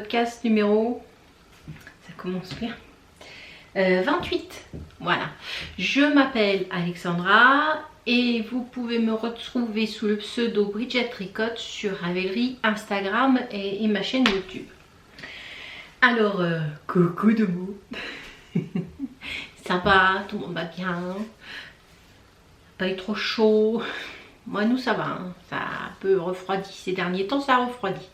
podcast numéro, ça commence bien, 28. Voilà, je m'appelle Alexandra et vous pouvez me retrouver sous le pseudo Bridget Tricotte sur Ravelry, Instagram et ma chaîne YouTube. Alors, coucou de mots. Ça va, tout le monde va bien, pas eu trop chaud. Moi, nous, ça va, hein. Ça a un peu refroidi ces derniers temps, ça a refroidi.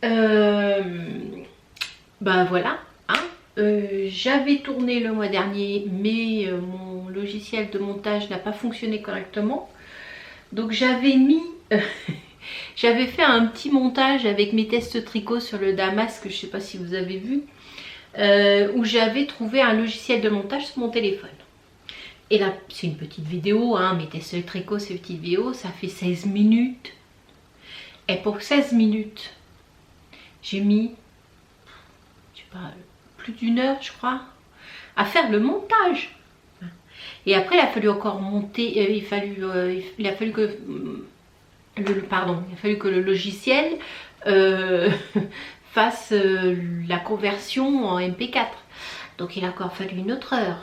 Ben voilà, hein. J'avais tourné le mois dernier, mais mon logiciel de montage n'a pas fonctionné correctement. Donc j'avais mis, j'avais fait un petit montage avec mes tests tricot sur le Damask, je ne sais pas si vous avez vu, où j'avais trouvé un logiciel de montage sur mon téléphone. Et là, c'est une petite vidéo, hein, mes tests de tricot, c'est une petite vidéo, ça fait 16 minutes. Et pour 16 minutes, j'ai mis, je sais pas, plus d'une heure, je crois, à faire le montage. Et après, il a fallu encore monter, il a fallu que le logiciel fasse la conversion en MP4. Donc il a encore fallu une autre heure.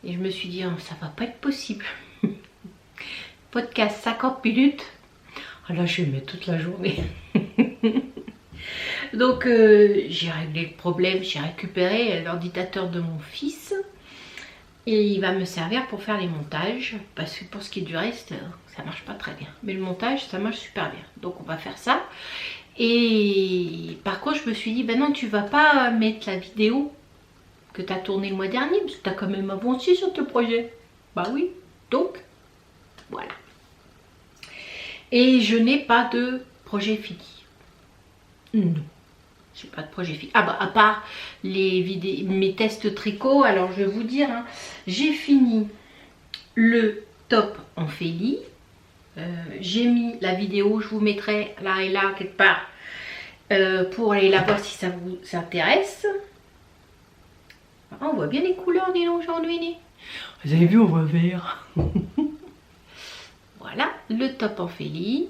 Et je me suis dit, oh, ça va pas être possible. Podcast 50 minutes. Ah là, je vais mettre toute la journée. Donc j'ai réglé le problème, j'ai récupéré l'ordinateur de mon fils. Et il va me servir pour faire les montages. Parce que pour ce qui est du reste, ça marche pas très bien. Mais le montage, ça marche super bien. Donc on va faire ça. Et par contre, je me suis dit, ben non, tu vas pas mettre la vidéo que tu as tourné le mois dernier, parce que tu as quand même avancé sur ton projet. Bah oui, donc voilà. Et je n'ai pas de projet fini. Non, j'ai pas de projet fini. Ah bah à part les vidéos, mes tests tricot, alors je vais vous dire, hein, j'ai fini le top en Félie. J'ai mis la vidéo, je vous mettrai là et là quelque part pour aller la voir si ça vous intéresse. Ah, on voit bien les couleurs aujourd'hui. Vous avez vu, on voit vert. Voilà, le top en Félie.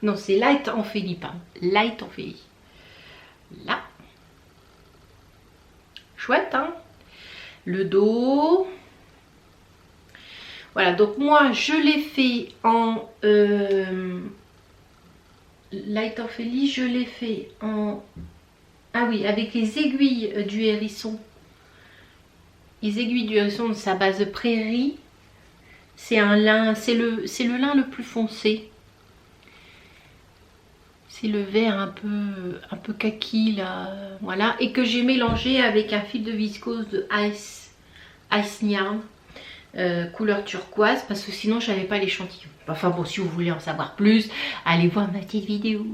Non, c'est light en Félie, pardon. Light en Félie. Là. Chouette, hein. Le dos. Voilà, donc moi, je l'ai fait en... light en Félie, je l'ai fait en... Ah oui, avec les aiguilles du hérisson. Les aiguilles du hérisson de sa base prairie. C'est un lin, c'est le lin le plus foncé. C'est le vert un peu kaki là, voilà. Et que j'ai mélangé avec un fil de viscose de Ice Yarn, couleur turquoise, parce que sinon j'avais pas l'échantillon. Enfin bon, si vous voulez en savoir plus, allez voir ma petite vidéo.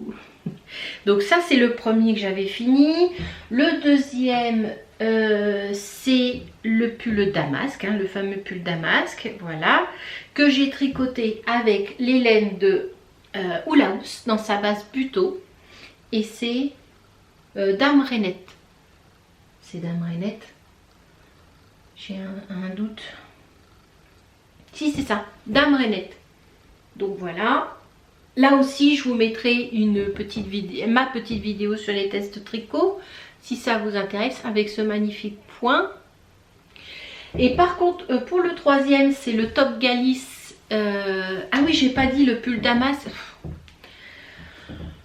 Donc ça c'est le premier que j'avais fini. Le deuxième c'est le pull Damask, hein, le fameux pull Damask, voilà, que j'ai tricoté avec les laines de Hula House dans sa base Buto. Et c'est Dame Rainette. C'est Dame Rainette. J'ai un doute. Si c'est ça, Dame Rainette. Donc voilà. Là aussi, je vous mettrai une petite vidéo, ma petite vidéo sur les tests tricot, si ça vous intéresse, avec ce magnifique point. Et par contre, pour le troisième, c'est le top Galice. Ah oui, j'ai pas dit le pull Damas.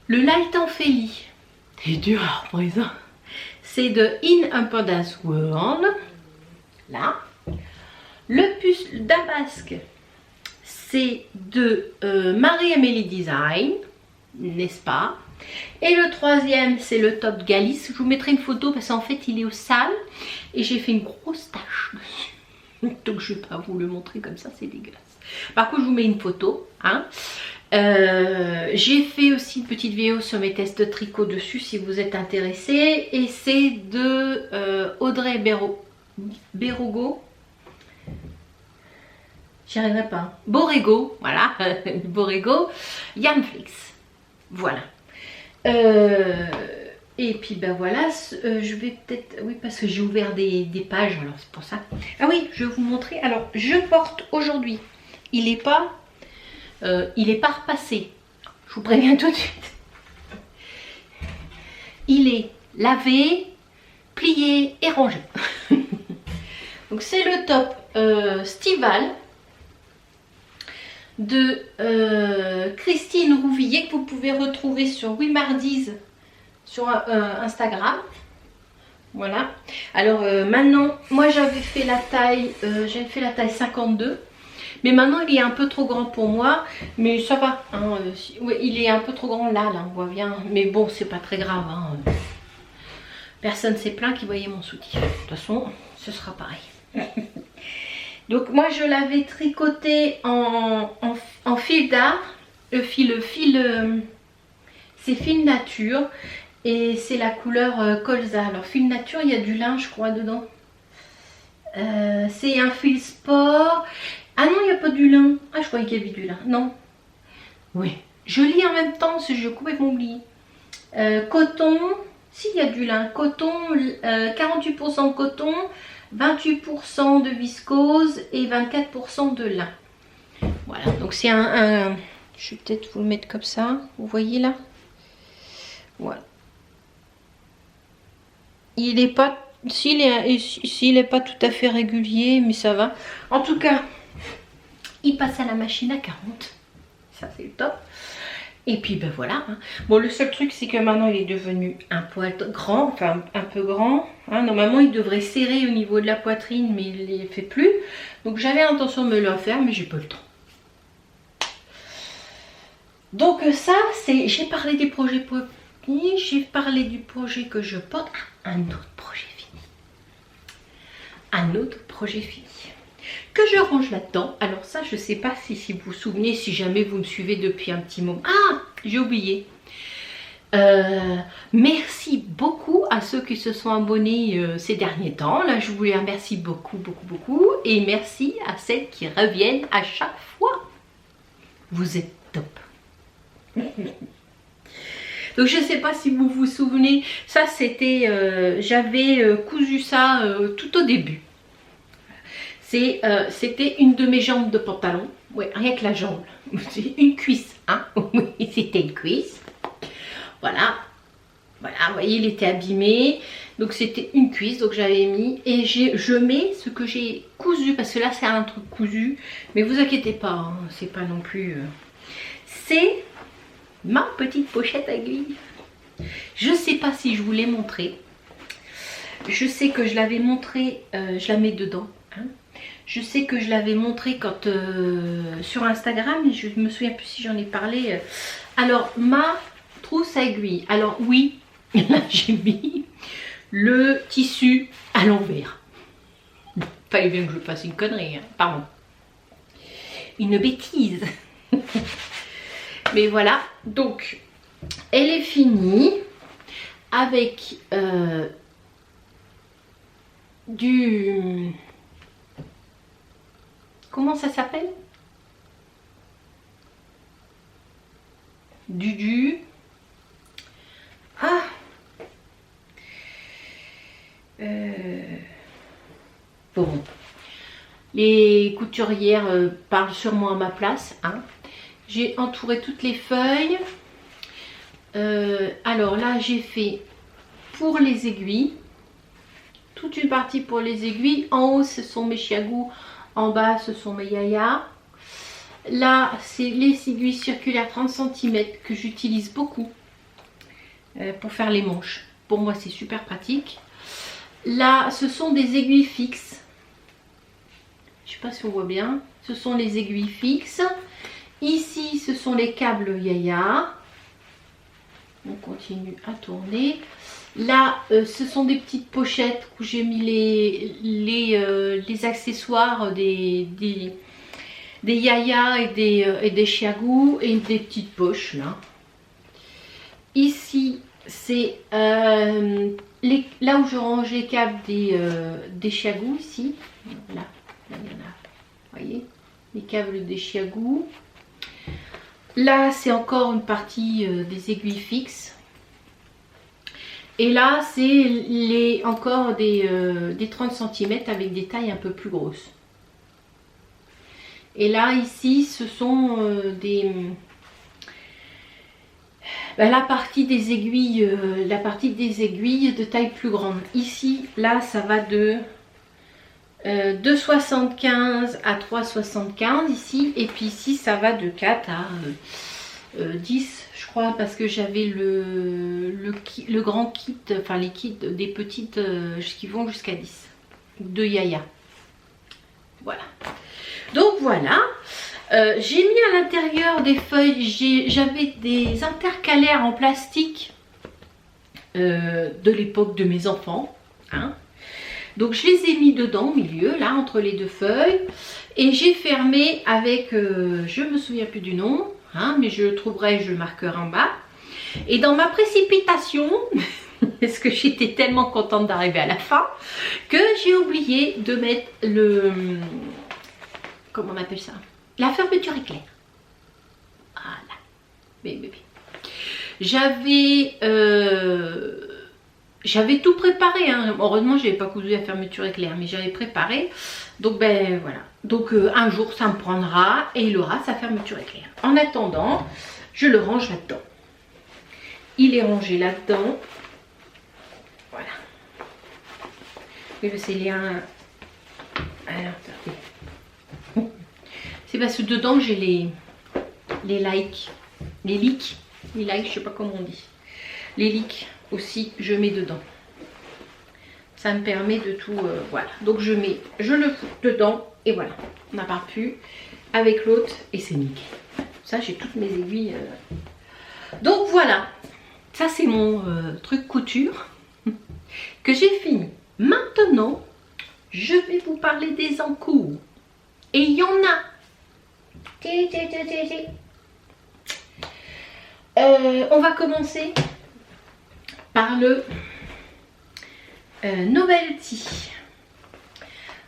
Le light en Félie. C'est dur à présent. C'est de In Panda's World. Là. Le pull Damask. C'est de Marie-Amélie Design, n'est-ce pas? Et le troisième, c'est le top Galice. Je vous mettrai une photo parce qu'en fait, il est au sale. Et j'ai fait une grosse tache dessus. Donc, je ne vais pas vous le montrer comme ça, c'est dégueulasse. Par contre, je vous mets une photo. Hein. J'ai fait aussi une petite vidéo sur mes tests de tricot dessus si vous êtes intéressés. Et c'est de Audrey Bérogo. J'y arriverai pas. Borrego, voilà, Borrego, Yarnflix. Voilà. Et puis ben voilà, je vais peut-être, oui parce que j'ai ouvert des pages, alors c'est pour ça. Ah oui, je vais vous montrer. Alors je porte aujourd'hui, il est pas repassé. Je vous préviens tout de suite. il est lavé, plié et rangé. Donc c'est le top Stival de Christine Rouvillier, que vous pouvez retrouver sur WeMardies sur Instagram. Voilà. Alors maintenant, moi j'avais fait la taille 52, mais maintenant il est un peu trop grand pour moi, mais ça va. Hein, ouais, il est un peu trop grand là, on voit bien, mais bon, c'est pas très grave. Hein. Personne s'est plaint qui voyait mon soutif. De toute façon, ce sera pareil. Donc moi je l'avais tricoté en fil d'art, c'est fil nature. Et c'est la couleur colza. Alors fil nature, il y a du lin je crois dedans. C'est un fil sport. Ah non, il n'y a pas du lin. Ah, je croyais qu'il y avait du lin. Non. Oui. Je lis en même temps parce que je complètement oublié. Coton. Si, il y a du lin. Coton, 48% de coton, 28% de viscose et 24% de lin. Voilà. Donc c'est un... Je vais peut-être vous le mettre comme ça. Vous voyez là? Voilà. Il est pas, s'il est pas tout à fait régulier, mais ça va. En tout cas, il passe à la machine à 40. Ça c'est le top. Et puis ben voilà. Hein. Bon, le seul truc c'est que maintenant il est devenu un poil grand, enfin un peu grand. Hein. Normalement il devrait serrer au niveau de la poitrine, mais il ne les fait plus. Donc j'avais l'intention de me le faire, mais j'ai pas le temps. Donc ça c'est, j'ai parlé des projets pour... J'ai parlé du projet que je porte. Un autre projet fini. Un autre projet fini. Que je range là-dedans. Alors ça, je ne sais pas si vous vous souvenez, si jamais vous me suivez depuis un petit moment. Ah, j'ai oublié. Merci beaucoup à ceux qui se sont abonnés ces derniers temps. Là, je vous les remercie beaucoup, beaucoup, beaucoup. Et merci à celles qui reviennent à chaque fois. Vous êtes top. Donc je ne sais pas si vous vous souvenez, ça c'était, j'avais cousu ça tout au début. C'était une de mes jambes de pantalon, ouais, rien que la jambe, une cuisse, hein, oui c'était une cuisse. Voilà, voilà, vous voyez il était abîmé, donc c'était une cuisse, donc j'avais mis, et je mets ce que j'ai cousu, parce que là c'est un truc cousu, mais vous inquiétez pas, hein, c'est pas non plus, c'est... ma petite pochette à aiguille. Je sais pas si je vous l'ai montré. Je sais que je l'avais montré, je la mets dedans. Hein. Je sais que je l'avais montré quand sur Instagram, mais je me souviens plus si j'en ai parlé. Alors ma trousse à aiguille. Alors oui, là j'ai mis le tissu à l'envers. Fallait bien que je fasse une connerie. Hein. Pardon. Une bêtise. Mais voilà, donc elle est finie avec du... Comment ça s'appelle? Ah bon, les couturières parlent sûrement à ma place, hein. J'ai entouré toutes les feuilles. Alors là, j'ai fait pour les aiguilles. Toute une partie pour les aiguilles. En haut, ce sont mes chiagous. En bas, ce sont mes yayas. Là, c'est les aiguilles circulaires 30 cm que j'utilise beaucoup pour faire les manches. Pour moi, c'est super pratique. Là, ce sont des aiguilles fixes. Je ne sais pas si on voit bien. Ce sont les aiguilles fixes. Ici, ce sont les câbles Yaya. On continue à tourner. Là, ce sont des petites pochettes où j'ai mis les accessoires des Yaya et des chiagous et des petites poches là. Ici, c'est là où je range les câbles des chiagous ici. Là, il y en a. Vous voyez, les câbles des chiagous. Là, c'est encore une partie des aiguilles fixes. Et là, c'est encore des 30 cm avec des tailles un peu plus grosses. Et là, ici, ce sont ben, la partie des aiguilles de taille plus grande. Ici, là, ça va de 2,75 à 3,75 ici, et puis ici ça va de 4 à 10 je crois, parce que j'avais le grand kit, enfin les kits des petites qui vont jusqu'à 10 de Yaya. Voilà, donc voilà. J'ai mis à l'intérieur des feuilles, j'avais des intercalaires en plastique de l'époque de mes enfants, hein. Donc je les ai mis dedans au milieu, là, entre les deux feuilles. Et j'ai fermé avec, je me souviens plus du nom, hein, mais je le trouverai, je le marquerai en bas. Et dans ma précipitation, parce que j'étais tellement contente d'arriver à la fin, que j'ai oublié de mettre le... Comment on appelle ça? La fermeture éclair. Voilà. Bébé. J'avais tout préparé, hein. Heureusement je n'avais pas cousu la fermeture éclair, mais j'avais préparé. Donc ben voilà. Donc un jour ça me prendra et il aura sa fermeture éclair. En attendant, je le range là-dedans. Il est rangé là-dedans. Voilà. Et le scellien. Alors attendez. C'est parce que dedans j'ai les likes. Les leaks. Les likes, je sais pas comment on dit. Les leaks aussi, je mets dedans. Ça me permet de tout, voilà. Donc je le fous dedans et voilà. On n'a pas pu avec l'autre et c'est nickel. Ça, j'ai toutes mes aiguilles. Donc voilà. Ça, c'est mon truc couture que j'ai fini. Maintenant, je vais vous parler des encours. Et il y en a. On va commencer par le Novelty.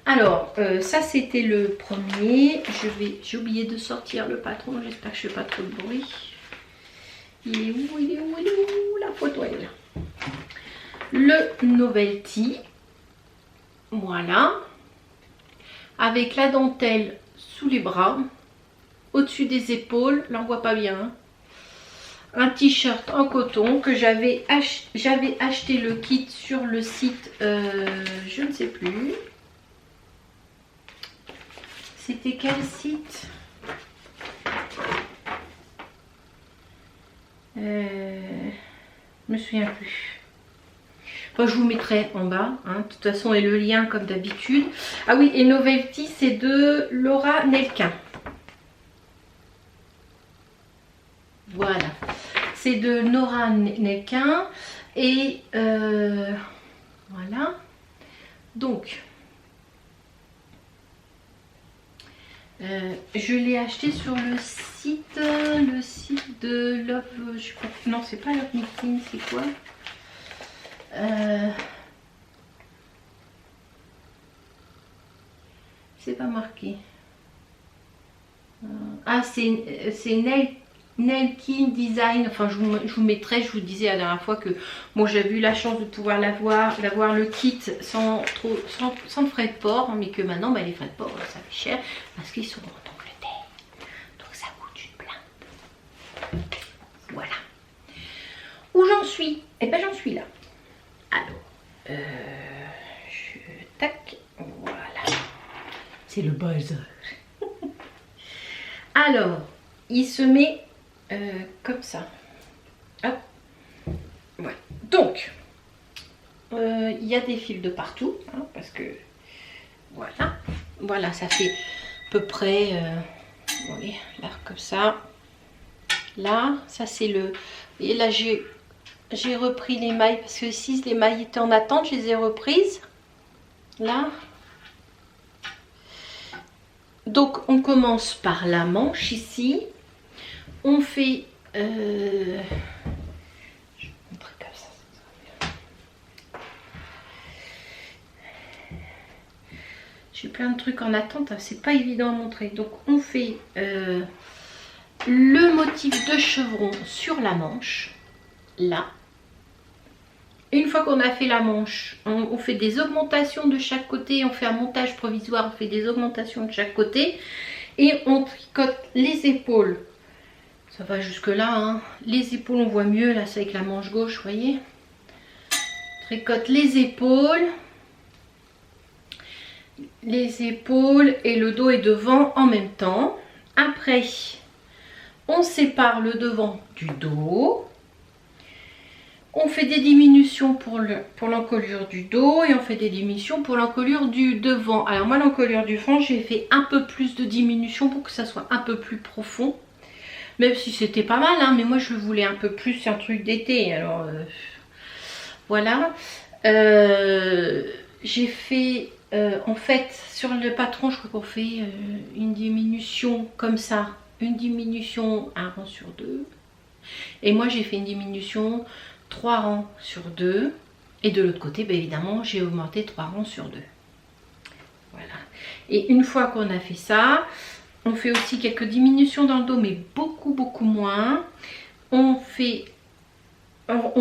Alors ça c'était le premier. J'ai oublié de sortir le patron, j'espère que je fais pas trop de bruit. Il est où, il est où, il est où? La photo elle est là. Le Novelty, voilà, avec la dentelle sous les bras, au-dessus des épaules, là on voit pas bien, hein. Un t-shirt en coton que j'avais acheté le kit sur le site, je ne sais plus. C'était quel site? Je me souviens plus. Enfin, je vous mettrai en bas, hein, de toute façon, et le lien comme d'habitude. Ah oui, et Novelty, c'est de Laura Nelquin. Voilà. C'est de Nora Nelquin et voilà. Donc je l'ai acheté sur le site de Love, je sais pas, non c'est pas Love Knitting, c'est quoi, c'est pas marqué. Ah, c'est Nelkin Design. Enfin, je vous mettrai, je vous disais la dernière fois que moi j'avais eu la chance de pouvoir d'avoir le kit sans frais de port, mais que maintenant bah, les frais de port ça fait cher parce qu'ils sont en Angleterre, donc ça coûte une blinde. Voilà. Où j'en suis? Eh ben j'en suis là. Alors, tac, voilà. C'est le buzz. Alors, il se met comme ça. Hop. Ouais. Donc, il y a des fils de partout, hein, parce que voilà. Voilà, ça fait à peu près, voyez, là comme ça. Là, ça c'est le. Et là j'ai repris les mailles parce que ici les mailles étaient en attente, je les ai reprises. Là. Donc on commence par la manche ici. On fait je vais vous montrer comme ça, ça sera bien. J'ai plein de trucs en attente, c'est pas évident à montrer. Donc on fait le motif de chevron sur la manche, là. Une fois qu'on a fait la manche, on fait des augmentations de chaque côté, on fait un montage provisoire, on fait des augmentations de chaque côté et on tricote les épaules Ça va jusque là, hein. Les épaules on voit mieux, là c'est avec la manche gauche, vous voyez. Tricote les épaules et le dos et devant en même temps. Après, on sépare le devant du dos. On fait des diminutions pour l'encolure du dos et on fait des diminutions pour l'encolure du devant. Alors moi l'encolure du fond, j'ai fait un peu plus de diminution pour que ça soit un peu plus profond. Même si c'était pas mal, hein, mais moi je voulais un peu plus, c'est un truc d'été. Alors voilà. J'ai fait, en fait, sur le patron, je crois qu'on fait une diminution comme ça. Une diminution 1 rang sur 2. Et moi j'ai fait une diminution 3 rangs sur 2. Et de l'autre côté, bien évidemment, j'ai augmenté 3 rangs sur 2. Voilà. Et une fois qu'on a fait ça, on fait aussi quelques diminutions dans le dos, mais beaucoup moins. On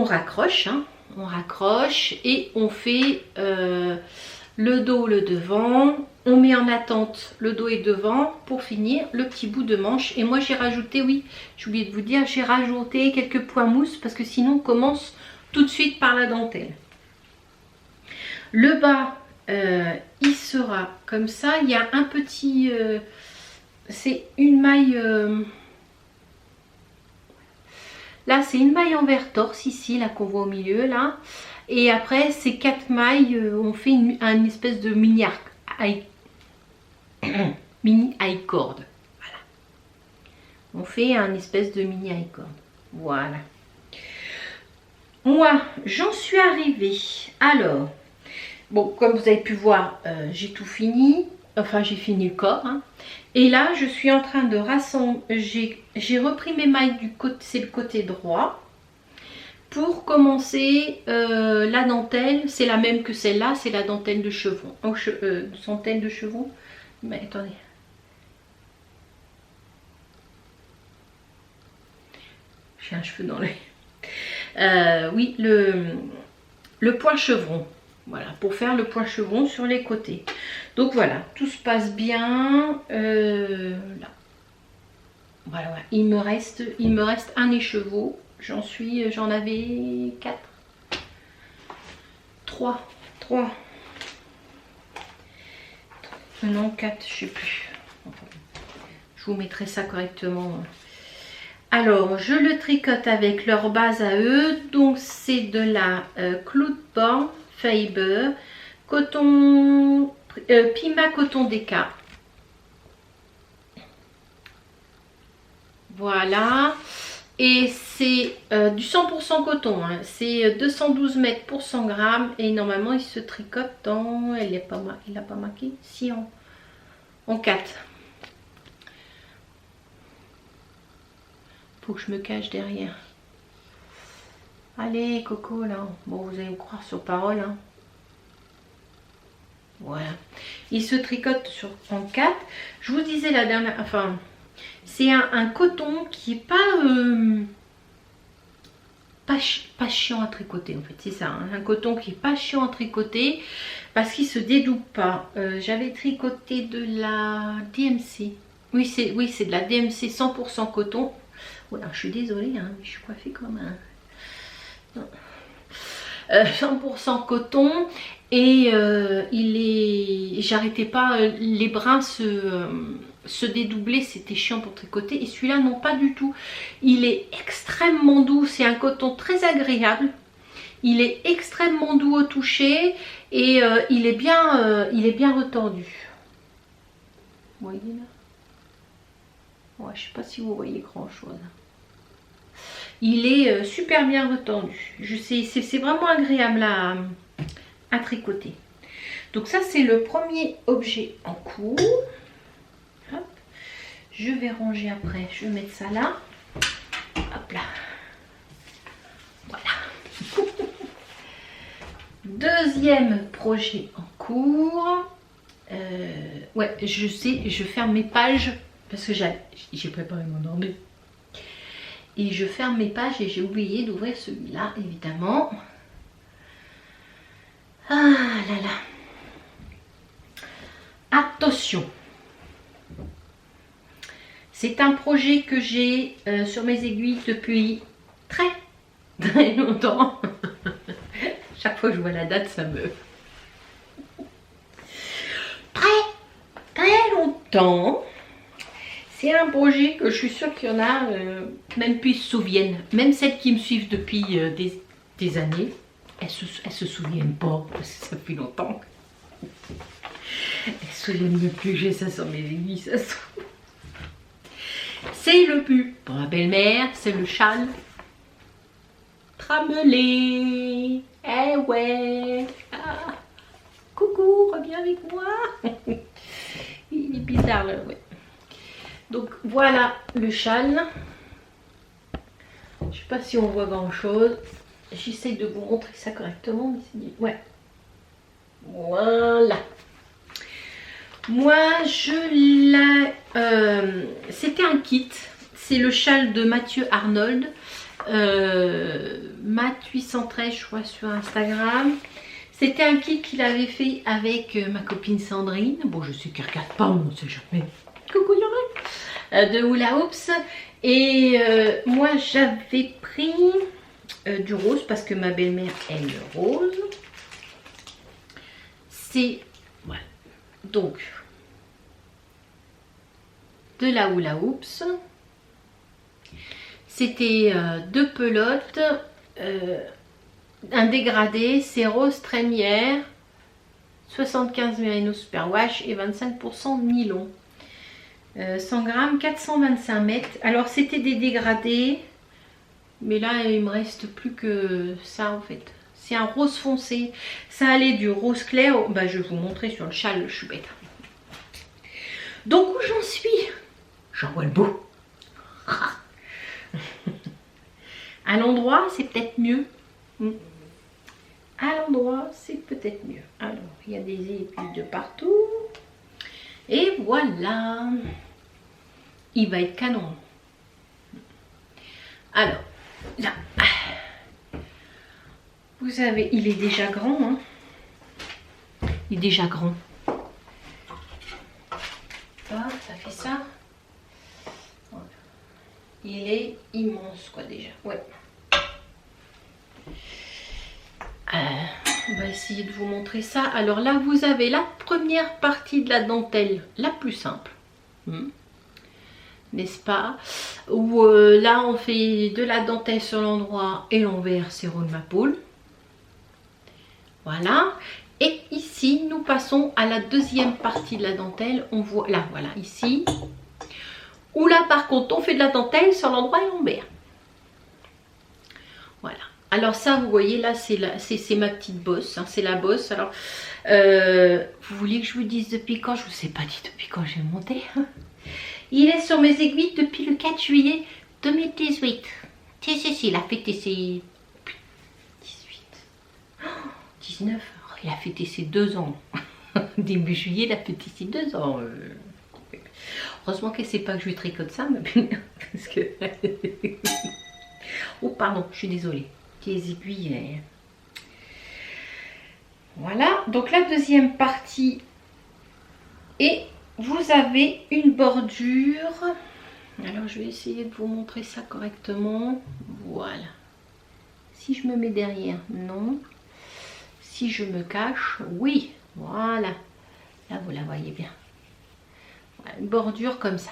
raccroche, hein, on raccroche et on fait le dos, le devant. On met en attente le dos et devant pour finir le petit bout de manche. Et moi j'ai rajouté, oui, j'ai oublié de vous dire, j'ai rajouté quelques points mousse parce que sinon on commence tout de suite par la dentelle. Le bas, il sera comme ça. Il y a un petit... c'est une maille... là, c'est une maille envers torse ici, là qu'on voit au milieu, là. Et après, c'est 4 mailles. On fait une espèce de mini high cord. Voilà. On fait un espèce de mini high cord. Voilà. Moi, j'en suis arrivée. Alors, bon, comme vous avez pu voir, j'ai tout fini. Enfin, j'ai fini le corps. Hein. Et là, je suis en train de rassembler. J'ai repris mes mailles du côté, c'est le côté droit. Pour commencer, la dentelle, c'est la même que celle-là, c'est la dentelle de chevron. Dentelle de chevron. Mais attendez. J'ai un cheveu dans l'œil. Oui, le point chevron. Voilà, pour faire le point chevron sur les côtés. Donc voilà, tout se passe bien. Là. Voilà, voilà. Il me reste un écheveau. J'en avais 4. 3. Non, 4, je sais plus. Enfin, je vous mettrai ça correctement. Alors, je le tricote avec leur base à eux. Donc, c'est de la Cloudborn Fiber coton, Pima coton déca. Voilà. Et c'est du 100% coton. Hein. C'est 212 mètres pour 100 grammes. Et normalement, il se tricote dans... Il n'a pas marqué. Si, en 4. Faut que je me cache derrière. Allez, Coco, là. Bon, vous allez me croire sur parole. Hein. Voilà. Il se tricote en 4. Je vous disais la dernière... Enfin, c'est un coton qui est pas chiant à tricoter, en fait. C'est ça. Hein, un coton qui est pas chiant à tricoter parce qu'il se dédouble pas. J'avais tricoté de la DMC. Oui, c'est de la DMC 100% coton. Voilà, je suis désolée, hein, je suis coiffée comme un... 100% coton et j'arrêtais pas, les brins se dédoublaient, c'était chiant pour tricoter. Et celui-là, non, pas du tout. Il est extrêmement doux, c'est un coton très agréable. Il est extrêmement doux au toucher et il est bien retendu. Vous voyez là? Ouais, je sais pas si vous voyez grand chose. Il est super bien retendu. C'est vraiment agréable à tricoter. Donc ça, c'est le premier objet en cours. Hop. Je vais ranger après. Je vais mettre ça là. Hop là. Voilà. Deuxième projet en cours. Ouais, je sais, je ferme mes pages parce que j'ai préparé mon ordi. Et je ferme mes pages et j'ai oublié d'ouvrir celui-là, évidemment. Ah là là. Attention. C'est un projet que j'ai sur mes aiguilles depuis très longtemps. Chaque fois que je vois la date, ça me... Très longtemps. C'est un projet que je suis sûre qu'il y en a, même plus se souviennent. Même celles qui me suivent depuis des années, elles se souviennent pas, parce que ça fait longtemps. Elles se souviennent plus que j'ai ça sur mes aiguilles, ça se trouve. C'est le pull pour ma belle-mère, c'est le châle tramelé. Eh ouais. Ah. Coucou, reviens avec moi. Il est bizarre là, ouais. Donc voilà le châle. Je sais pas si on voit grand chose. J'essaie de vous montrer ça correctement. Mais c'est... ouais. Voilà. Moi je l'ai... c'était un kit. C'est le châle de Mathieu Arnold. Matt813 je crois sur Instagram. C'était un kit qu'il avait fait avec ma copine Sandrine. Bon, je sais qu'elle ne regarde pas, on ne sait jamais. Coucou Yorin de Hula Hoops. Et moi, j'avais pris du rose parce que ma belle-mère aime le rose. C'est... voilà. Donc, de la Hula Hoops. C'était deux pelotes. Un dégradé, c'est rose trémière, 75 Merino Superwash et 25% nylon. 100 grammes, 425 mètres. Alors c'était des dégradés, mais là il me reste plus que ça en fait. C'est un rose foncé. Ça allait du rose clair, bah, je vais vous montrer sur le châle, je suis bête. Donc où j'en suis? J'en vois le beau. À l'endroit, c'est peut-être mieux. À l'endroit, c'est peut-être mieux. Alors, il y a des aiguilles de partout. Et voilà. Il va être canon. Alors, là. Vous avez... il est déjà grand. Hein. Il est déjà grand. Ah, ça fait ça. Il est immense, quoi, déjà. Ouais. On va essayer de vous montrer ça. Alors là, vous avez la première partie de la dentelle, la plus simple. N'est-ce pas? Où là, on fait de la dentelle sur l'endroit et l'envers, c'est roule ma poule. Voilà. Et ici, nous passons à la deuxième partie de la dentelle. On voit là, voilà, ici. Où là, par contre, on fait de la dentelle sur l'endroit et l'envers. Voilà. Alors ça, vous voyez, là, c'est ma petite bosse. Hein, c'est la bosse. Alors, vous voulez que je vous dise depuis quand? Je ne vous ai pas dit depuis quand j'ai monté. Il est sur mes aiguilles depuis le 4 juillet 2018. Si, il a fêté ses... 18. Oh, 19. Oh, il a fêté ses 2 ans. Début juillet, il a fêté ses 2 ans. Heureusement qu'elle ne sait pas que je lui tricote ça, ma belle. Parce que... oh, pardon, je suis désolée. Les aiguilles. Voilà, donc la deuxième partie. Et vous avez une bordure. Alors, je vais essayer de vous montrer ça correctement. Voilà. Si je me mets derrière, non. Si je me cache, oui. Voilà. Là, vous la voyez bien. Voilà, une bordure comme ça.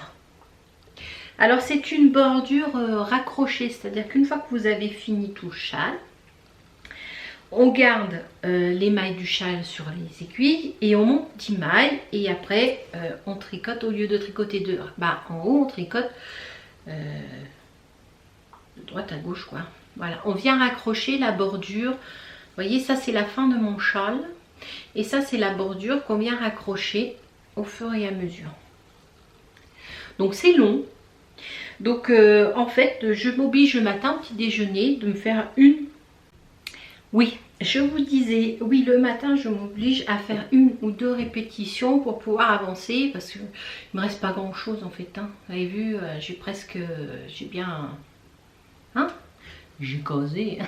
Alors c'est une bordure raccrochée, c'est-à-dire qu'une fois que vous avez fini tout le châle, on garde les mailles du châle sur les aiguilles et on monte 10 mailles et après on tricote, au lieu de tricoter de bas en haut, on tricote de droite à gauche quoi. Voilà, on vient raccrocher la bordure. Vous voyez, ça c'est la fin de mon châle et ça c'est la bordure qu'on vient raccrocher au fur et à mesure. Donc c'est long. Donc en fait, je m'oblige le matin au petit déjeuner de me faire une... Oui, je vous disais, oui, le matin, je m'oblige à faire 1 ou 2 répétitions pour pouvoir avancer parce qu'il ne me reste pas grand chose en fait. Hein. Vous avez vu, j'ai presque... j'ai bien... Hein? J'ai causé.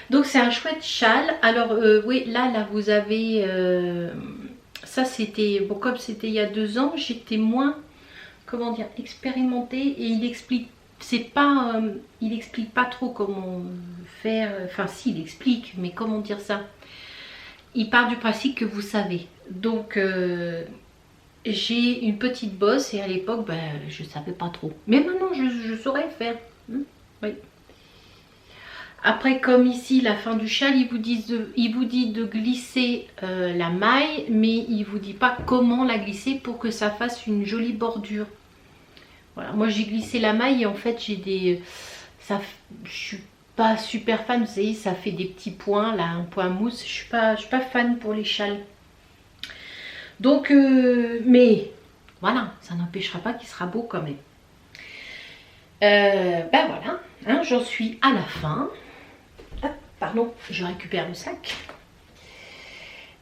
Donc c'est un chouette châle. Alors oui, là vous avez... ça c'était... Bon, comme c'était il y a 2 ans, j'étais moins... comment dire, expérimenté et il explique. C'est pas, il explique pas trop comment faire. Enfin, si, il explique, mais comment dire ça? Il part du principe que vous savez. Donc, j'ai une petite bosse et à l'époque, ben, je savais pas trop. Mais maintenant, je saurais faire. Oui. Après, comme ici, la fin du châle, il vous dit de glisser la maille, mais il vous dit pas comment la glisser pour que ça fasse une jolie bordure. Voilà, moi j'ai glissé la maille et en fait j'ai des... je suis pas super fan, vous savez, ça fait des petits points, là, un point mousse. Je suis pas fan pour les châles. Donc, mais voilà, ça n'empêchera pas qu'il sera beau quand même. Ben voilà, hein, j'en suis à la fin. Hop, pardon, je récupère le sac.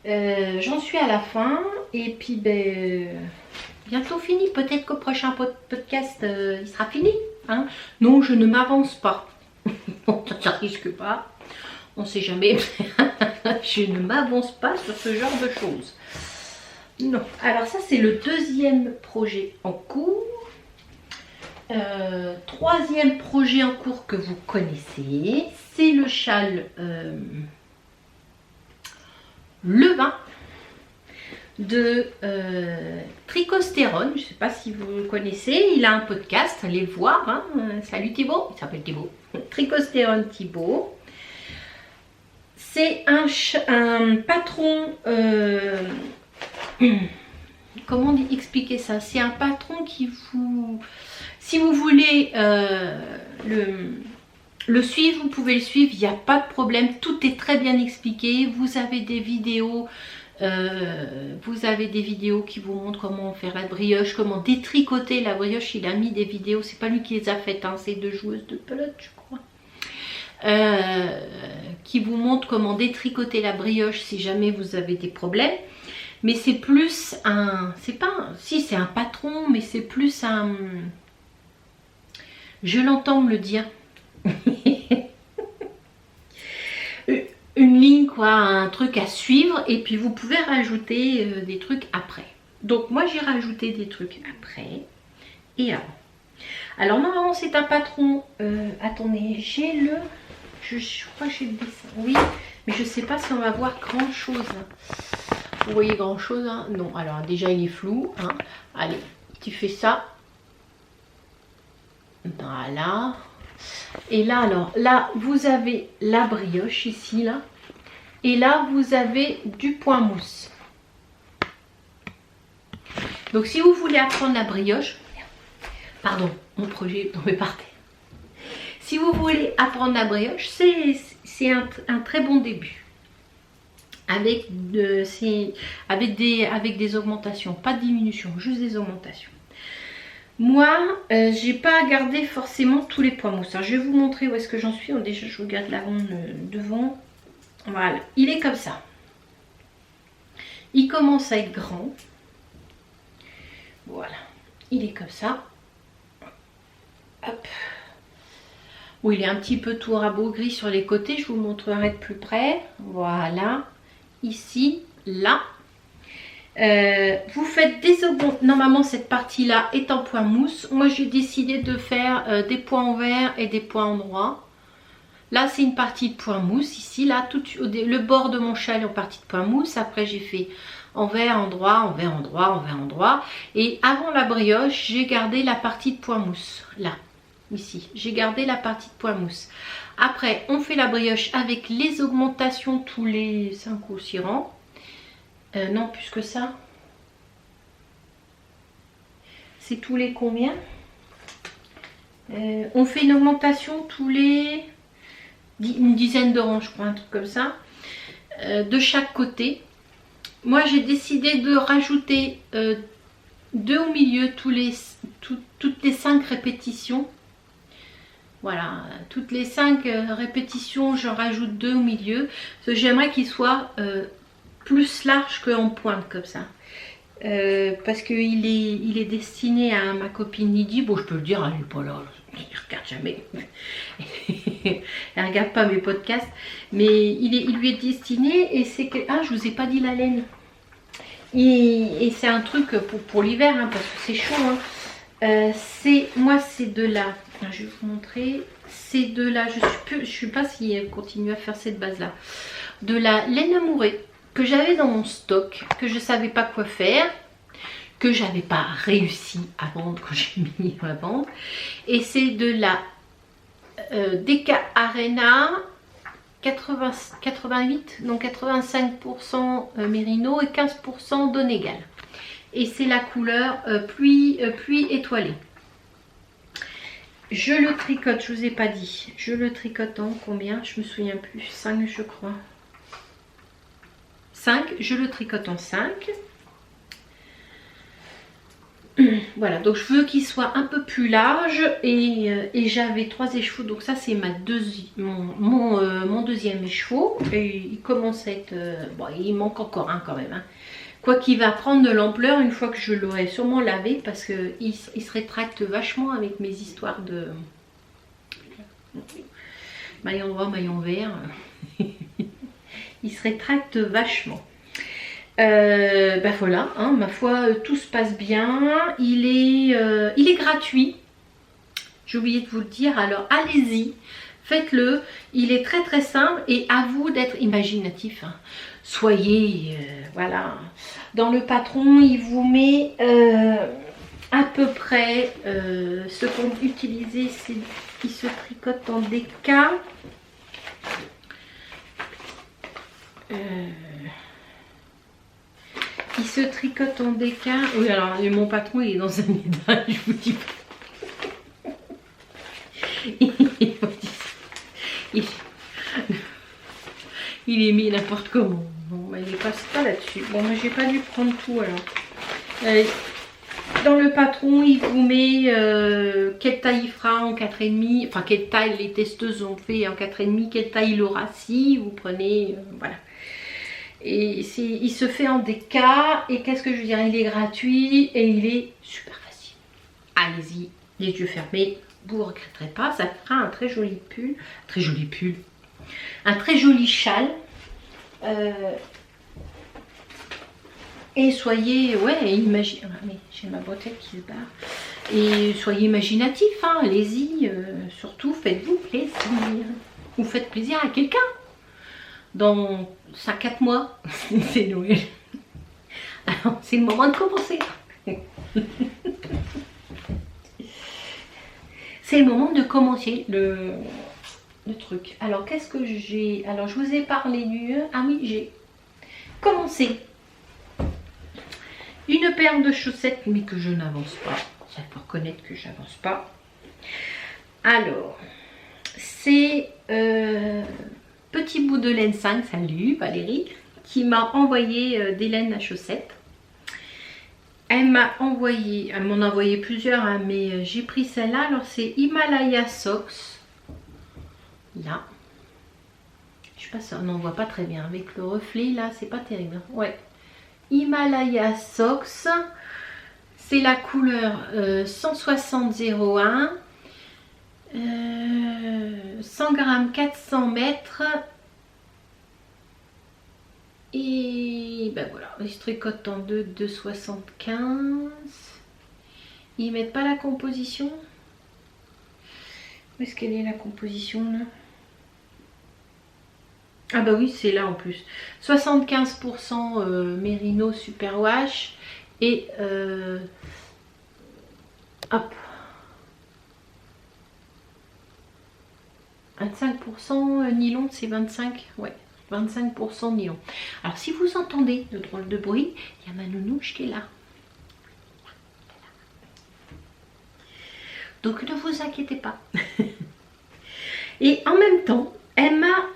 J'en suis à la fin et puis ben... bientôt fini, peut-être qu'au prochain podcast il sera fini. Hein. Non, je ne m'avance pas. Ça risque pas. On ne sait jamais. Je ne m'avance pas sur ce genre de choses. Non. Alors ça c'est le deuxième projet en cours. Troisième projet en cours que vous connaissez, c'est le châle Levain de Tricostérone. Je ne sais pas si vous le connaissez, il a un podcast, allez le voir. Hein. Salut Thibaut, il s'appelle Thibaut. Tricostérone Thibaut. C'est un patron, comment expliquer ça? C'est un patron qui vous, si vous voulez le suivre, vous pouvez le suivre, il n'y a pas de problème, tout est très bien expliqué. Vous avez des vidéos. Qui vous montrent comment faire la brioche, comment détricoter la brioche. Il a mis des vidéos, c'est pas lui qui les a faites, hein, c'est deux joueuses de pelote je crois, qui vous montrent comment détricoter la brioche si jamais vous avez des problèmes. Mais c'est plus un, c'est pas, si c'est un patron, mais c'est plus un, je l'entends me le dire. Une ligne quoi, un truc à suivre et puis vous pouvez rajouter des trucs après. Donc moi j'ai rajouté des trucs après et avant. Alors normalement c'est un patron, attendez, j'ai le, je crois que j'ai le dessin, oui, mais je sais pas si on va voir grand chose. Vous voyez grand chose, hein? Non, alors déjà il est flou, hein. Allez, tu fais ça, voilà. Et là alors, là vous avez la brioche ici là. Et là vous avez du point mousse. Donc si vous voulez apprendre la brioche, pardon, mon projet est tombé par terre. Si vous voulez apprendre la brioche, c'est un très bon début. Avec des augmentations, pas de diminution, juste des augmentations. Moi, j'ai pas gardé forcément tous les points mousse. Alors, je vais vous montrer où est-ce que j'en suis. Déjà, je regarde la ronde devant. Voilà, il est comme ça. Il commence à être grand. Voilà, il est comme ça. Hop. Où il est un petit peu tout rabougri sur les côtés. Je vous montrerai de plus près. Voilà, ici, là. Vous faites des augmentations. Normalement cette partie là est en point mousse. Moi j'ai décidé de faire des points en vert et des points en noir. Là c'est une partie de point mousse ici, là tout le bord de mon châle est en partie de point mousse. Après j'ai fait en vert, en droit, en vert, en droit, en vert, en droit. Et avant la brioche j'ai gardé la partie de point mousse. Là, ici, j'ai gardé la partie de point mousse. Après on fait la brioche avec les augmentations tous les 5 ou 6 rangs. Non, plus que ça. C'est tous les combien? On fait une augmentation tous les... une dizaine de rangs, je crois, un truc comme ça. De chaque côté. Moi, j'ai décidé de rajouter 2 au milieu toutes les 5 répétitions. Voilà, toutes les 5 répétitions, j'en rajoute 2 au milieu. J'aimerais qu'il soit... plus large qu'en pointe comme ça, parce qu'il est destiné à ma copine Lydie. Bon, je peux le dire, elle n'est pas là, elle regarde jamais. Elle regarde pas mes podcasts, mais il lui est destiné. Et c'est que, ah, je vous ai pas dit la laine, et c'est un truc pour l'hiver, hein, parce que c'est chaud, hein. Moi c'est de la, je vais vous montrer, c'est de la, je sais pas si elle continue à faire cette base là, de la laine amourée que j'avais dans mon stock, que je savais pas quoi faire, que j'avais pas réussi à vendre quand j'ai mis à vendre, et c'est de la Deka Arena 88, donc 85% mérino et 15% Donegal. Et c'est la couleur pluie étoilée. Je le tricote, je vous ai pas dit. Je le tricote en combien? Je me souviens plus. 5 je crois. 5, je le tricote en 5. Voilà, donc je veux qu'il soit un peu plus large et j'avais 3 écheveaux, donc ça c'est mon deuxième écheveau et il commence à être, bon il manque encore un quand même, hein. Quoi qu'il va prendre de l'ampleur une fois que je l'aurai sûrement lavé parce qu'il se rétracte vachement avec mes histoires de maillon droit, maillon vert. Il se rétracte vachement. Ben voilà, hein, ma foi, tout se passe bien. Il est gratuit. J'ai oublié de vous le dire, alors allez-y, faites-le. Il est très très simple et à vous d'être imaginatif, hein. Soyez, voilà. Dans le patron, il vous met à peu près ce qu'on utilise, c'est qui se tricote en déca. Il se tricote en déca. Oui, alors mon patron il est dans un état, je vous dis pas. Il est mis n'importe comment. Bon, bah, il passe pas là-dessus. Bon, moi j'ai pas dû prendre tout alors. Dans le patron, il vous met quelle taille il fera en 4,5. Enfin, quelle taille les testeuses ont fait en 4,5. Quelle taille il aura si vous prenez. Voilà. Et il se fait en déca. Et qu'est-ce que je veux dire? Il est gratuit et il est super facile. Allez-y, les yeux fermés. Vous ne regretterez pas. Ça fera un très joli pull. Très joli pull. Un très joli châle. Et soyez, ouais, imagine. Mais j'ai ma bretelle qui se barre. Et soyez imaginatif, hein, allez-y. Surtout, faites-vous plaisir. Vous faites plaisir à quelqu'un. Dans 5-4 mois, c'est Noël. Alors, c'est le moment de commencer. C'est le moment de commencer le truc. Alors, qu'est-ce que j'ai? Alors, je vous ai parlé du... Ah oui, j'ai commencé une paire de chaussettes, mais que je n'avance pas. Ça peut reconnaître que je n'avance pas. Alors, c'est Petit bout de laine 5, salut Valérie, qui m'a envoyé des laines à chaussettes. Elle m'en a envoyé plusieurs, hein, mais j'ai pris celle-là. Alors, c'est Himalaya Socks. Là. Je sais pas si on n'en voit pas très bien. Avec le reflet, là, c'est pas terrible. Ouais. Himalaya Socks. C'est la couleur 160-01. 100 grammes, 400 mètres. Et ben voilà, ils se tricotent en 2,75. Ils mettent pas la composition. Où est-ce qu'elle est la composition là? Ah bah oui, c'est là en plus. 75% Mérino Superwash et hop, 25% nylon, c'est 25, ouais, 25% nylon. Alors si vous entendez de drôles de bruit, il y a ma nounouche qui est là. Donc ne vous inquiétez pas. Et en même temps, elle m'a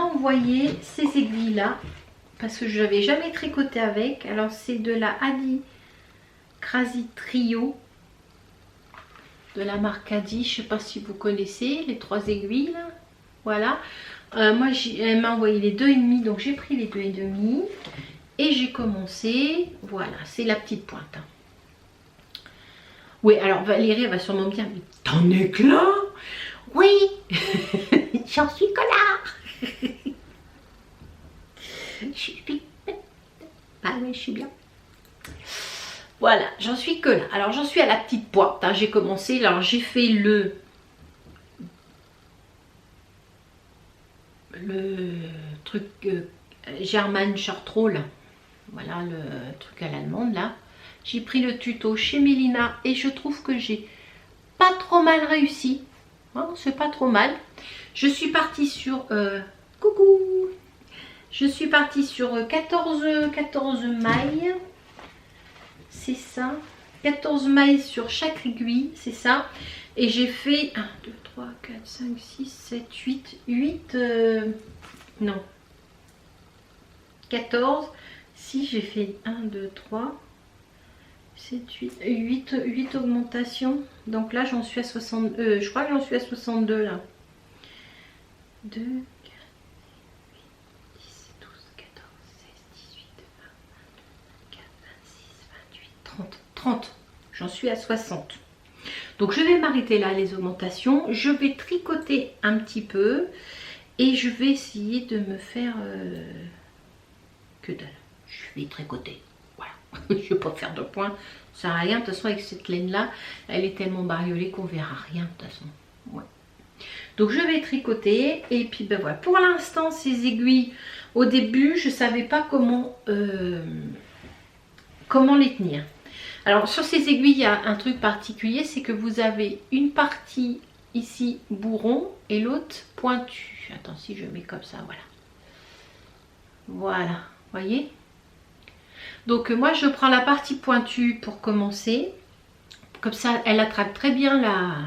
envoyé ces aiguilles là parce que je n'avais jamais tricoté avec. Alors c'est de la Adi Crazy Trio de la marque Adi. Je ne sais pas si vous connaissez les 3 aiguilles là. Voilà. Moi elle m'a envoyé les 2,5, donc j'ai pris les 2,5 et j'ai commencé. Voilà, c'est la petite pointe. Oui, alors Valérie elle va sûrement me dire, mais t'en es que là? Oui, j'en suis connard. Je suis... Ah oui, je suis bien. Voilà, j'en suis que là. Alors j'en suis à la petite pointe, hein. J'ai commencé, alors j'ai fait le truc German Chartreux, voilà le truc à l'allemande là. J'ai pris le tuto chez Mélina et je trouve que j'ai pas trop mal réussi, hein, c'est pas trop mal. Je suis partie sur coucou, je suis partie sur 14 mailles, c'est ça, 14 mailles sur chaque aiguille, c'est ça. Et j'ai fait 1, 2, 3, 4, 5, 6, 7, 8, non, 14. Si j'ai fait 1, 2, 3, 7, 8 augmentations. Donc là, j'en suis à 60, je crois que j'en suis à 62 là. 2, 4, 8, 10, 12, 14, 16, 18, 20, 22, 24, 26, 28, 30. 30. J'en suis à 60. Donc je vais m'arrêter là les augmentations. Je vais tricoter un petit peu et je vais essayer de me faire que dalle. Je vais tricoter. Voilà. Je ne vais pas faire de point. Ça sert à rien. De toute façon avec cette laine là, elle est tellement bariolée qu'on verra rien de toute façon. Ouais. Donc je vais tricoter et puis ben voilà. Pour l'instant ces aiguilles, au début je ne savais pas comment les tenir. Alors sur ces aiguilles il y a un truc particulier, c'est que vous avez une partie ici bourron et l'autre pointu. Attends, si je mets comme ça, voilà. Voilà, voyez. Donc moi je prends la partie pointue pour commencer. Comme ça elle attrape très bien la...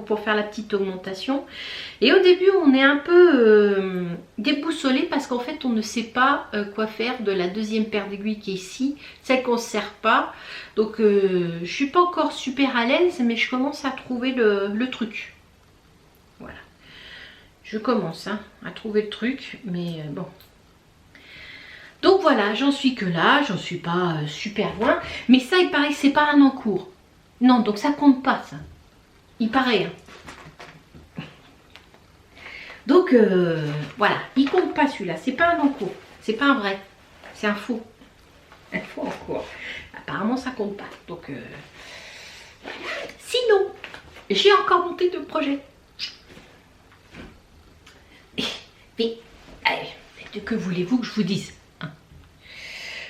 Pour faire la petite augmentation. Et au début on est un peu déboussolé parce qu'en fait on ne sait pas quoi faire de la deuxième paire d'aiguilles qui est ici, celle qu'on ne sert pas. Donc je suis pas encore super à l'aise, mais je commence à trouver le truc. Voilà, je commence hein, à trouver le truc, mais bon. Donc voilà, j'en suis que là, j'en suis pas super loin, mais ça il paraît que c'est pas un encours. Non, donc ça compte pas ça. Il paraît. Hein. Donc voilà, il compte pas celui-là. C'est pas un encours. C'est pas un vrai. C'est un faux. Un faux encours. Apparemment ça compte pas. Donc sinon, j'ai encore monté deux projets. Mais allez, que voulez-vous que je vous dise hein?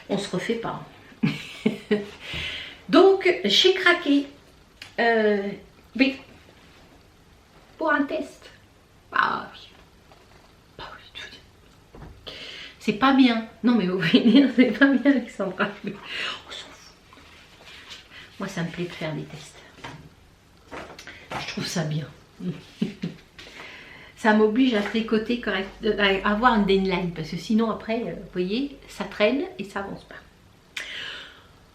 On se refait pas. Hein. Donc j'ai craqué. Oui, pour un test. Ah oui. Ah oui. C'est pas bien. Non mais vous voyez dire, c'est pas bien Alexandra. On s'en fout. Moi ça me plaît de faire des tests. Je trouve ça bien. Ça m'oblige à tricoter correct, à avoir une deadline. Parce que sinon après, vous voyez, ça traîne et ça avance pas.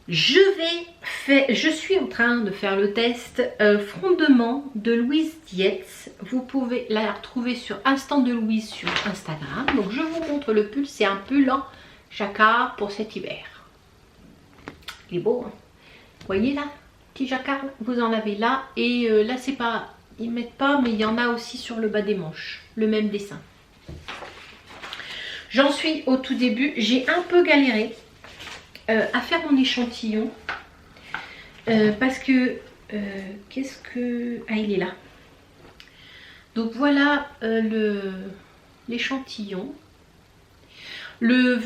Je suis en train de faire le test Frondement de Louise Dietz. Vous pouvez la retrouver sur Instant de Louise sur Instagram. Donc je vous montre le pull. C'est un pull en jacquard pour cet hiver. Il est beau, hein. Vous voyez là, petit jacquard, vous en avez là. Et là c'est pas, ils mettent pas, mais il y en a aussi sur le bas des manches. Le même dessin. J'en suis au tout début. J'ai un peu galéré. À faire mon échantillon parce que qu'est-ce que... Ah, il est là. Donc voilà l'échantillon. Le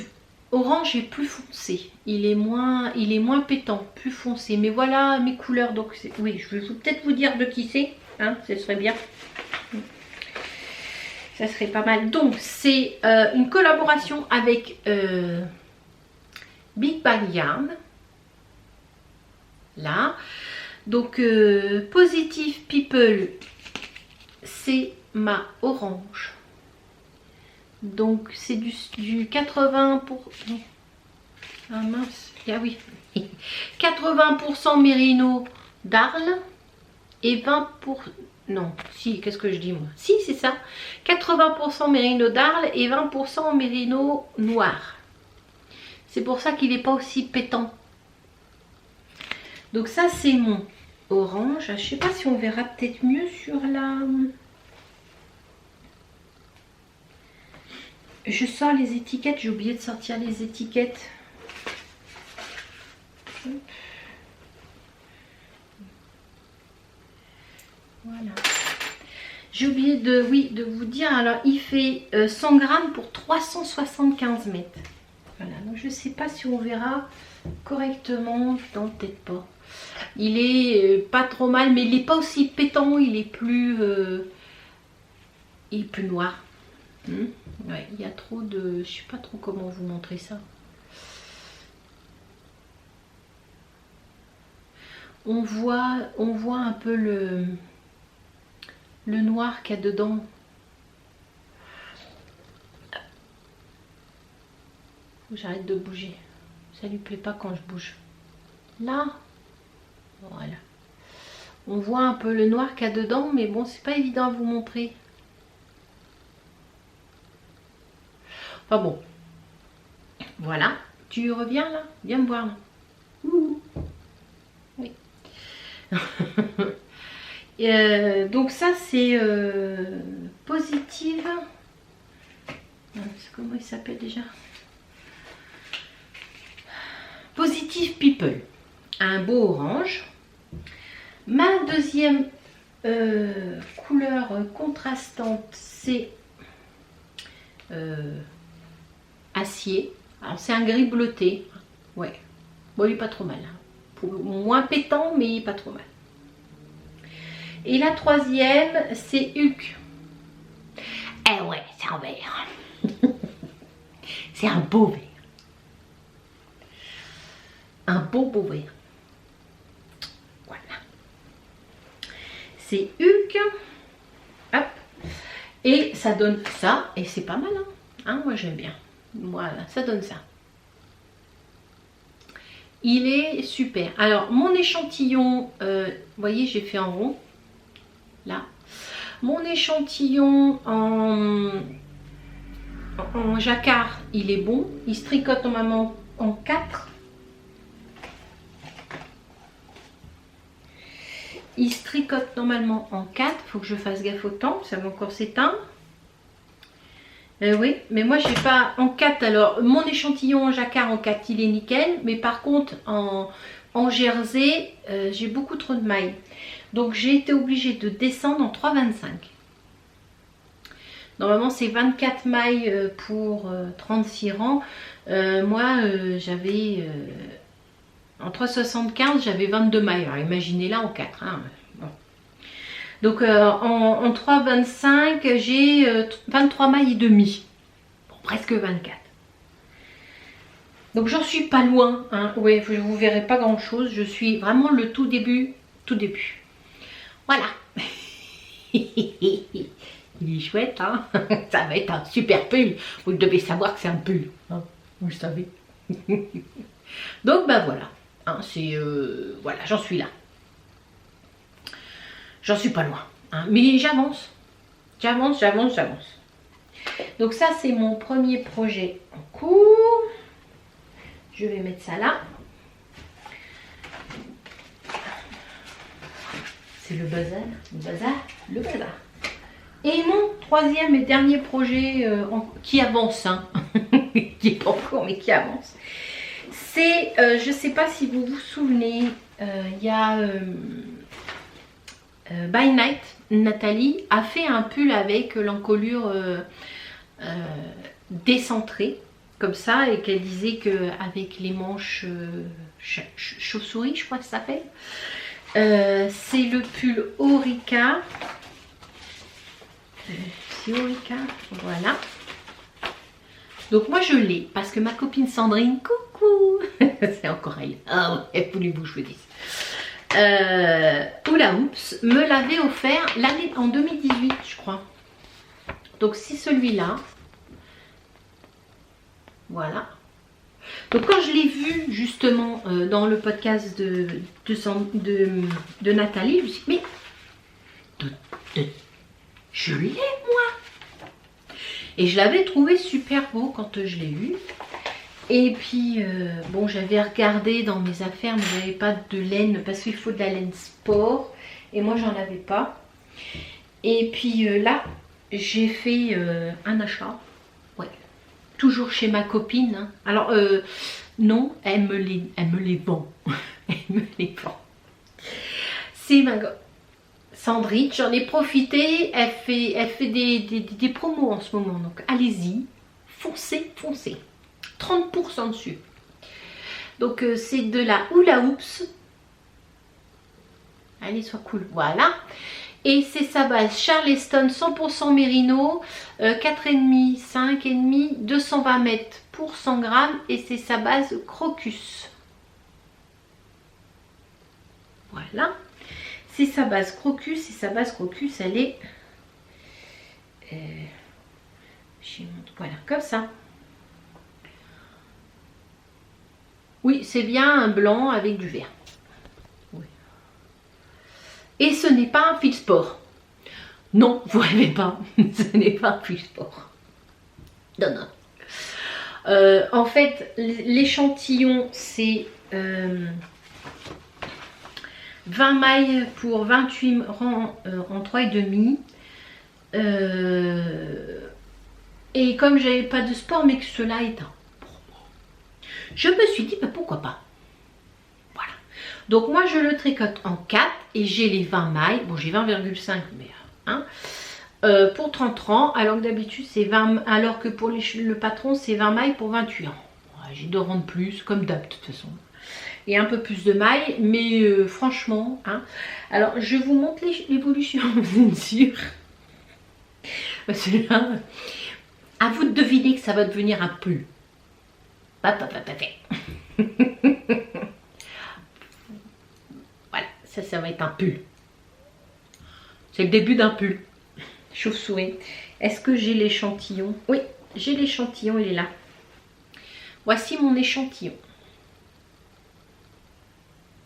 orange est plus foncé, il est moins pétant, plus foncé. Mais voilà mes couleurs, donc oui, je vais peut-être vous dire de qui c'est, hein, ce serait bien. Ça serait pas mal. Donc c'est une collaboration avec Big Bang Yarn, là. Donc Positive People, c'est ma orange. Donc c'est du 80 pour... Ah mince, ah oui. 80% mérino d'Arles et 20%... Non, si, qu'est-ce que je dis moi? Si, c'est ça. 80% mérino d'Arles et 20% mérino noir. C'est pour ça qu'il n'est pas aussi pétant. Donc ça c'est mon orange. Je ne sais pas si on verra peut-être mieux sur la... Je sors les étiquettes. J'ai oublié de sortir les étiquettes. Voilà. J'ai oublié de, oui, de vous dire, alors il fait 100 grammes pour 375 mètres. Voilà, donc je ne sais pas si on verra correctement, non peut-être pas. Il est pas trop mal, mais il n'est pas aussi pétant, il est plus noir. Ouais, il y a trop de... Je sais pas trop comment vous montrer ça. On voit un peu le noir qu'il y a dedans. Faut que j'arrête de bouger. Ça lui plaît pas quand je bouge. Là, voilà. On voit un peu le noir qu'il y a dedans, mais bon, c'est pas évident à vous montrer. Enfin bon. Voilà. Tu reviens là? Viens me voir là. Ouh. Oui. Donc ça c'est Positive. Comment il s'appelle déjà? Positive People. Un beau orange. Ma deuxième couleur contrastante, c'est acier. Alors c'est un gris bleuté. Ouais. Bon, il est pas trop mal. Moins pétant, mais il est pas trop mal. Et la troisième, c'est Hulk. Eh ouais, c'est un vert. C'est un beau vert. Un beau vert. Voilà. C'est Hulk. Hop. Et ça donne ça. Et c'est pas mal. Hein, moi j'aime bien. Voilà, ça donne ça. Il est super. Alors, mon échantillon, vous voyez, j'ai fait en rond. Là. Mon échantillon en jacquard, il est bon. Il se tricote normalement en 4. Il se tricote normalement en 4. Il faut que je fasse gaffe au temps. Ça va encore s'éteindre. Oui, mais moi j'ai pas en 4. Alors, mon échantillon en jacquard en 4, il est nickel. Mais par contre, en jersey, j'ai beaucoup trop de mailles. Donc, j'ai été obligée de descendre en 3,25. Normalement, c'est 24 mailles pour 36 rangs. Moi, j'avais... en 3,75, j'avais 22 mailles. Alors, imaginez là en 4. Hein. Bon. Donc, en 3,25, j'ai 23 mailles et demi. Bon, presque 24. Donc, j'en suis pas loin. Hein. Ouais, vous ne verrez pas grand-chose. Je suis vraiment le tout début. Tout début. Voilà. Il est chouette, hein. Ça va être un super pull. Vous devez savoir que c'est un pull. Hein, vous le savez. Donc, ben voilà. Hein, c'est... voilà, j'en suis là. J'en suis pas loin. Hein, mais j'avance. J'avance. Donc ça, c'est mon premier projet en cours. Je vais mettre ça là. C'est le bazar. Et mon troisième et dernier projet qui avance, hein, qui n'est pas encore mais qui avance, c'est, je ne sais pas si vous vous souvenez, il y a By Night, Nathalie a fait un pull avec l'encolure décentrée, comme ça, et qu'elle disait qu'avec les manches chauve-souris, je crois que ça s'appelle. C'est le pull Orica. C'est Orica, voilà. Donc moi je l'ai parce que ma copine Sandrine, coucou, c'est encore elle. Ah ouais, voulez-vous je vous dise. Hula Hoops me l'avait offert l'année en 2018, je crois. Donc c'est celui-là. Voilà. Donc quand je l'ai vu justement dans le podcast de Nathalie, je me suis dit, mais je l'ai moi. Et je l'avais trouvé super beau quand je l'ai eu. Et puis bon, j'avais regardé dans mes affaires, mais j'avais pas de laine parce qu'il faut de la laine sport. Et moi j'en avais pas. Et puis là, j'ai fait un achat. Toujours chez ma copine. Hein. Alors, non, elle me les vend. Elle me les vend. Sandrine, j'en ai profité, elle fait des promos en ce moment, donc allez-y, foncez, foncez, 30% dessus. Donc c'est de la Hula Hoops, allez, soit cool, voilà. Et c'est sa base Charleston 100% Mérino, 4,5, 5,5, 220 mètres pour 100 grammes, et c'est sa base Crocus. Voilà. C'est sa base Crocus, et sa base Crocus, elle est... voilà, comme ça. Oui, c'est bien un blanc avec du vert. Oui. Et ce n'est pas un fil sport. Non, vous rêvez pas, ce n'est pas un fil sport. Non, non. En fait, l'échantillon, c'est 20 mailles pour 28 rangs en 3,5. Et comme j'avais pas de sport, mais que cela est un promo, je me suis dit, bah, pourquoi pas. Voilà. Donc moi, je le tricote en 4 et j'ai les 20 mailles. Bon, j'ai 20,5, mais... Hein, pour 30 rangs, alors que d'habitude c'est 20, alors que pour le patron c'est 20 mailles pour 28 rangs. J'ai 2 rangs de plus, comme d'hab de toute façon. Et un peu plus de mailles, mais franchement, hein. Alors je vous montre l'évolution, vous êtes sûr? Parce que là, à vous de deviner que ça va devenir un pull. Voilà, ça va être un pull. C'est le début d'un pull. Chauve-souris. Est-ce que j'ai l'échantillon? Oui, j'ai l'échantillon, il est là. Voici mon échantillon.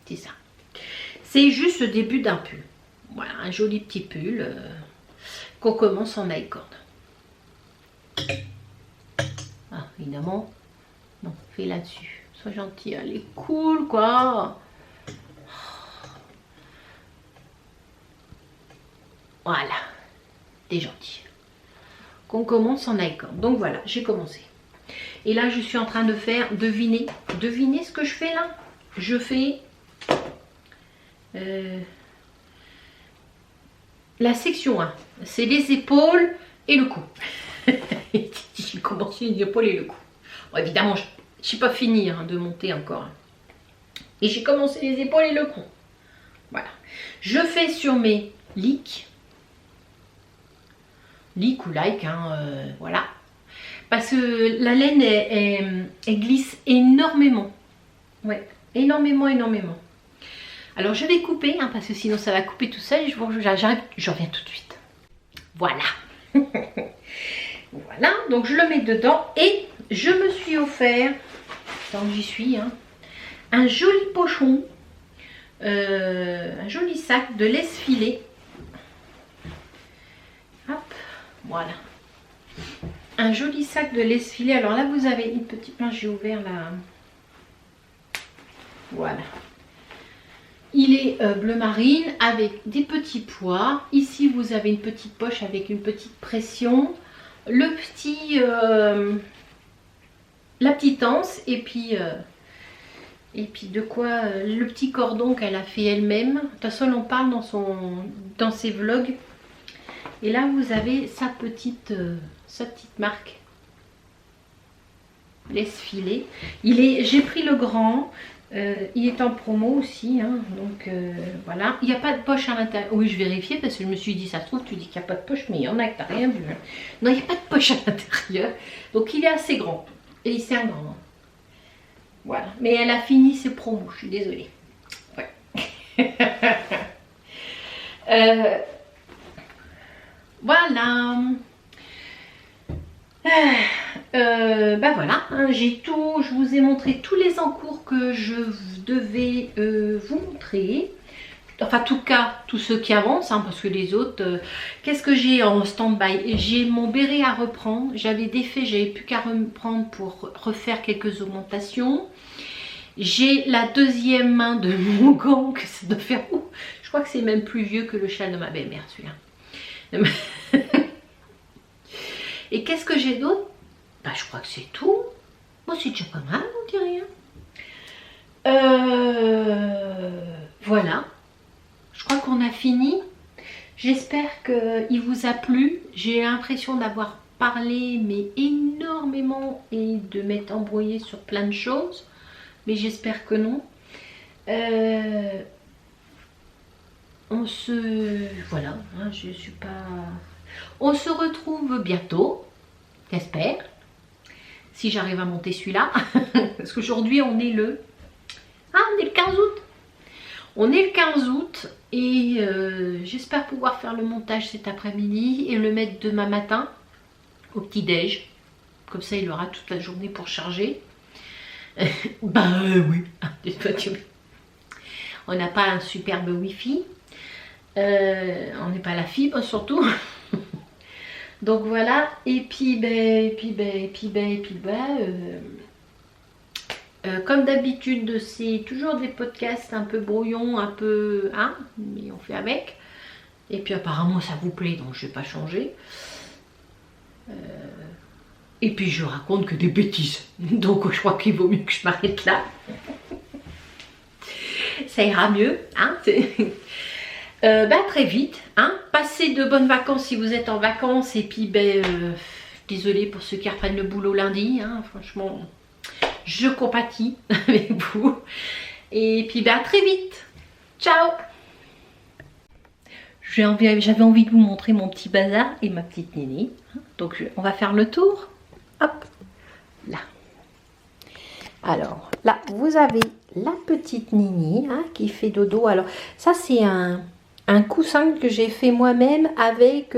C'est ça. C'est juste le début d'un pull. Voilà, un joli petit pull qu'on commence en high-cord. Ah, évidemment. Non, fais là-dessus. Sois gentil, elle est cool, quoi. Voilà. T'es gentil. Qu'on commence en high-cord. Donc voilà, j'ai commencé. Et là, je suis en train de faire, devinez ce que je fais là. Je fais la section 1. C'est les épaules et le cou. J'ai commencé les épaules et le cou. Bon, évidemment, je n'ai pas fini hein, de monter encore. Et j'ai commencé les épaules et le cou. Voilà. Je fais sur mes leaks. Leak ou like, hein, voilà. Parce que la laine, elle glisse énormément. Ouais, énormément, énormément. Alors je vais couper, hein, parce que sinon ça va couper tout seul. J'arrive, je reviens tout de suite. Voilà. Voilà, donc je le mets dedans et je me suis offert, tant que j'y suis, hein, un joli pochon, un joli sac de laisse filet. Hop, voilà. Un joli sac de laisse filet. Alors là, vous avez une petite... J'ai ouvert la... Voilà. Il est bleu marine avec des petits pois. Ici, vous avez une petite poche avec une petite pression. Le petit... la petite anse. Et puis de quoi... le petit cordon qu'elle a fait elle-même. De toute façon, on parle dans ses vlogs. Et là, vous avez sa petite marque. Laisse filer. J'ai pris le grand. Il est en promo aussi. Hein, donc voilà. Il n'y a pas de poche à l'intérieur. Oui, je vérifiais parce que je me suis dit, ça se trouve, tu dis qu'il n'y a pas de poche, mais il y en a que tu n'as rien vu. Non, il n'y a pas de poche à l'intérieur. Donc il est assez grand. Et c'est un grand. Voilà. Mais elle a fini ses promos. Je suis désolée. Ouais. Voilà. Ben voilà, hein, j'ai tout, je vous ai montré tous les encours que je devais vous montrer. Enfin, en tout cas, tous ceux qui avancent, hein, parce que les autres, qu'est-ce que j'ai en stand-by? J'ai mon béret à reprendre. J'avais défait, j'avais plus qu'à reprendre pour refaire quelques augmentations. J'ai la deuxième main de mon gant, que ça doit faire... Ouh, je crois que c'est même plus vieux que le châle de ma belle-mère, celui-là. Et qu'est-ce que j'ai d'autre? Bah, je crois que c'est tout. Bon, c'est déjà pas mal, on dirait rien. Voilà. Je crois qu'on a fini. J'espère qu'il vous a plu. J'ai l'impression d'avoir parlé mais énormément et de m'être embrouillée sur plein de choses. Mais j'espère que non. Voilà, hein, je suis pas... On se retrouve bientôt, j'espère. Si j'arrive à monter celui-là. Parce qu'aujourd'hui, on est le... Ah, on est le 15 août. On est le 15 août et j'espère pouvoir faire le montage cet après-midi et le mettre demain matin au petit-déj. Comme ça, il aura toute la journée pour charger. Bah oui. On n'a pas un superbe wifi. On n'est pas à la fibre surtout. Donc voilà. Et puis comme d'habitude, c'est toujours des podcasts un peu brouillons, un peu... Hein, mais on fait avec. Et puis apparemment ça vous plaît, donc je ne vais pas changer. Et puis je raconte que des bêtises. Donc je crois qu'il vaut mieux que je m'arrête là. Ça ira mieux. Hein, très vite. Hein. Passez de bonnes vacances si vous êtes en vacances. Et puis désolée pour ceux qui reprennent le boulot lundi. Hein, franchement... Je compatis avec vous. Et puis à très vite. Ciao. J'avais envie de vous montrer mon petit bazar et ma petite Nini. Donc on va faire le tour. Hop. Là. Alors là, vous avez la petite Nini hein, qui fait dodo. Alors ça c'est un coussin que j'ai fait moi-même avec...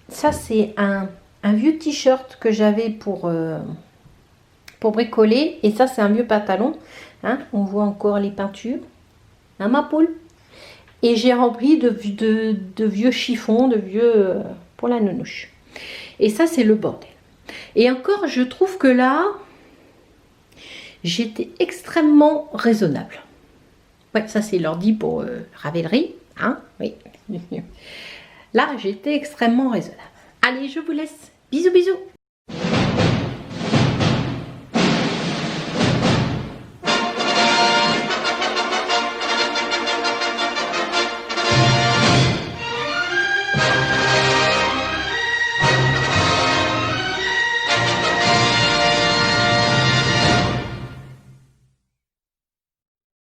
ça c'est un vieux t-shirt que j'avais pour bricoler, et ça c'est un vieux pantalon hein, on voit encore les peintures hein, ma poule, et j'ai rempli de vieux chiffons, de vieux pour la nounouche, et ça c'est le bordel. Et encore je trouve que là j'étais extrêmement raisonnable. Ouais, ça c'est l'ordi pour Ravelry hein, oui. Là j'étais extrêmement raisonnable. Allez, je vous laisse, bisous bisous.